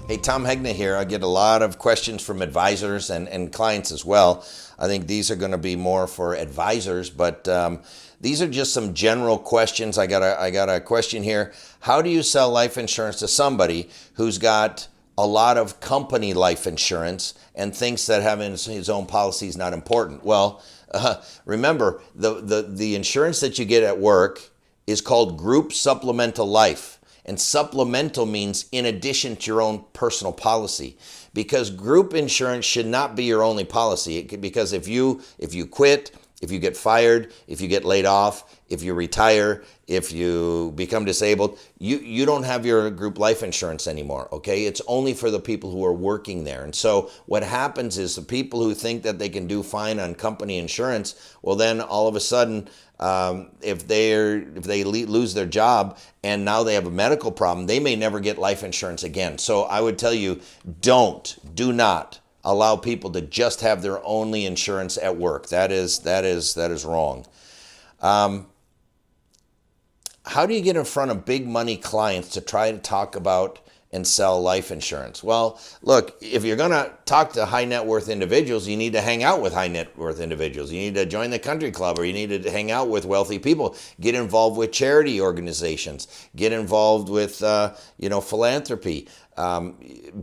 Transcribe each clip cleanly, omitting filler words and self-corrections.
Hey, Tom Hegna here. I get a lot of questions from advisors and clients as well. I think these are going to be more for advisors, but these are just some general questions. I got a question here. How do you sell life insurance to somebody who's got a lot of company life insurance and thinks that having his own policy is not important? Well, remember, the insurance that you get at work is called group supplemental life. And supplemental means in addition to your own personal policy, because group insurance should not be your only policy. Because if you quit, if you get fired, if you get laid off, if you retire, if you become disabled, you don't have your group life insurance anymore, okay? It's only for the people who are working there. And so what happens is the people who think that they can do fine on company insurance, well then all of a sudden, if they lose their job and now they have a medical problem, they may never get life insurance again. So I would tell you, do not allow people to just have their only insurance at work. That is wrong. How do you get in front of big money clients to try to talk about and sell life insurance? Well, look, if you're going to talk to high net worth individuals, you need to hang out with high net worth individuals. You need to join the country club, or you need to hang out with wealthy people. Get involved with charity organizations. Get involved with, philanthropy.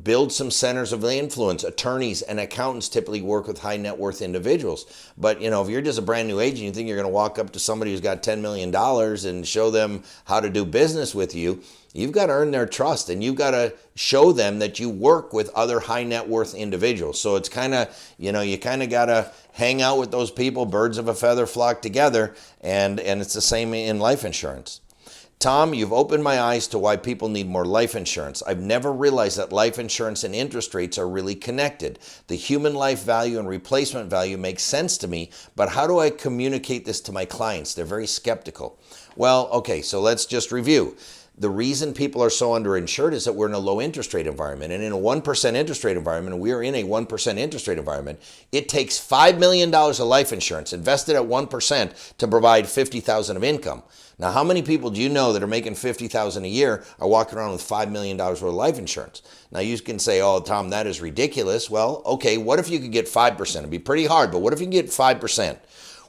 Build some centers of influence. Attorneys and accountants typically work with high net worth individuals. But, if you're just a brand new agent, you think you're going to walk up to somebody who's got $10 million and show them how to do business with you, you've got to earn their trust, and you've got to show them that you work with other high net worth individuals. So it's kind of, you kind of got to hang out with those people. Birds of a feather flock together, and it's the same in life insurance. Tom, you've opened my eyes to why people need more life insurance. I've never realized that life insurance and interest rates are really connected. The human life value and replacement value makes sense to me, but how do I communicate this to my clients? They're very skeptical. Well, okay, so let's just review. The reason people are so underinsured is that we're in a low interest rate environment. And in a 1% interest rate environment, and we're in a 1% interest rate environment, it takes $5 million of life insurance invested at 1% to provide $50,000 of income. Now, how many people do you know that are making $50,000 a year are walking around with $5 million worth of life insurance? Now, you can say, oh, Tom, that is ridiculous. Well, okay, what if you could get 5%? It'd be pretty hard, but what if you can get 5%?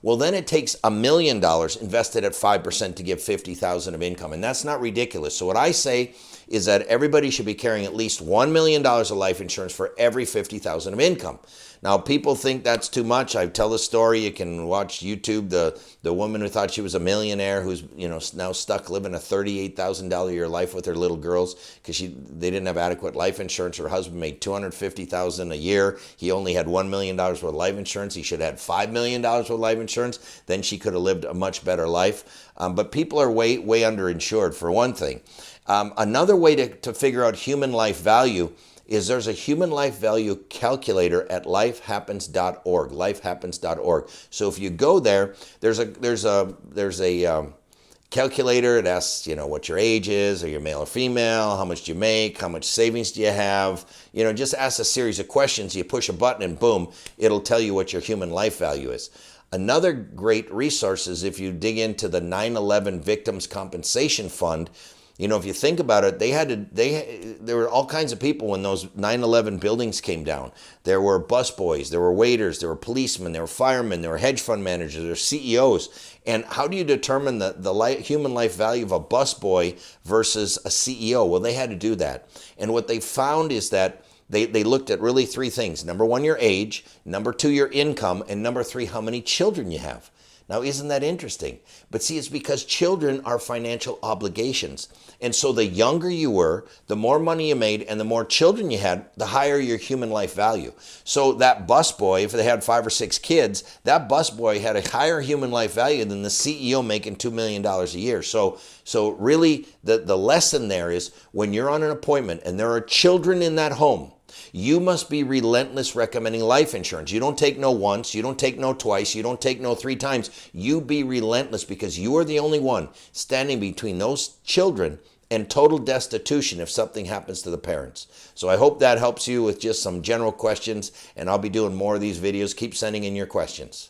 Well, then it takes $1 million invested at 5% to give $50,000 of income. And that's not ridiculous. So what I say is that everybody should be carrying at least $1 million of life insurance for every $50,000 of income. Now, people think that's too much. I tell the story. You can watch YouTube. The woman who thought she was a millionaire, who's now stuck living a $38,000 a year life with her little girls because they didn't have adequate life insurance. Her husband made $250,000 a year. He only had $1 million worth of life insurance. He should have had $5 million worth of life insurance. Then she could have lived a much better life. But people are way underinsured, for one thing. Another way to figure out human life value is there's a human life value calculator at lifehappens.org, lifehappens.org. So if you go there, there's a calculator. It asks, what your age is, are you male or female, how much do you make, how much savings do you have, just ask a series of questions. You push a button and boom, it'll tell you what your human life value is. Another great resource is if you dig into the 9/11 Victims Compensation Fund. If you think about it, there were all kinds of people when those 9/11 buildings came down. There were busboys, there were waiters, there were policemen, there were firemen, there were hedge fund managers, there were CEOs. And how do you determine the human life value of a busboy versus a CEO? Well, they had to do that. And what they found is that they looked at really three things. Number one, your age. Number two, your income. And number three, how many children you have. Now, isn't that interesting? But see, it's because children are financial obligations. And so the younger you were, the more money you made, and the more children you had, the higher your human life value. So that busboy, if they had 5 or 6 kids, that busboy had a higher human life value than the CEO making $2 million a year. So really, the lesson there is when you're on an appointment and there are children in that home, you must be relentless recommending life insurance. You don't take no once, you don't take no twice, you don't take no 3 times. You be relentless because you are the only one standing between those children and total destitution if something happens to the parents. So I hope that helps you with just some general questions, and I'll be doing more of these videos. Keep sending in your questions.